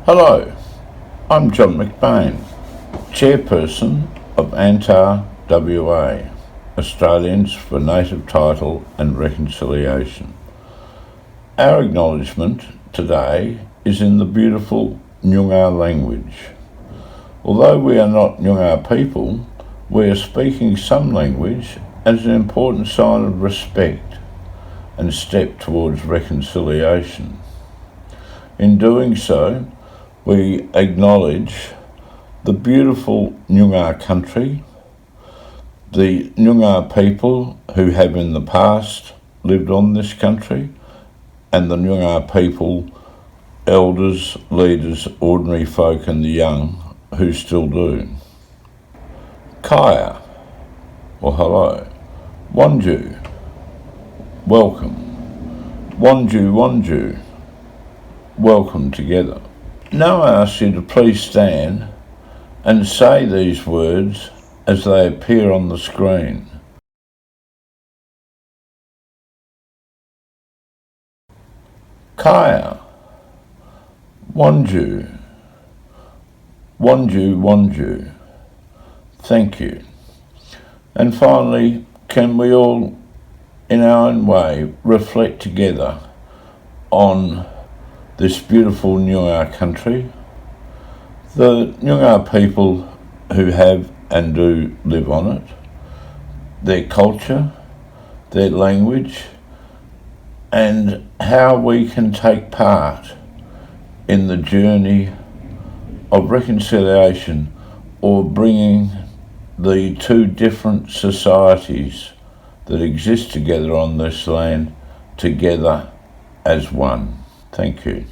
Hello, I'm John McBain, Chairperson of ANTaR WA, Australians for Native Title and Reconciliation. Our acknowledgement today is in the beautiful Nyoongar language. Although we are not Nyoongar people, we are speaking some language as an important sign of respect and step towards reconciliation. In doing so, we acknowledge the beautiful Nyoongar country, the Nyoongar people who have in the past lived on this country, and the Nyoongar people, elders, leaders, ordinary folk and the young who still do. Kaya, or hello. Wanju, welcome. Wanju, welcome together. Now I ask you to please stand and say these words as they appear on the screen. Kaya, Wanju, thank you. And finally, can we all, in our own way, reflect together on this beautiful Nyoongar country, the Nyoongar people who have and do live on it, their culture, their language, and how we can take part in the journey of reconciliation or bringing the two different societies that exist together on this land together as one. Thank you.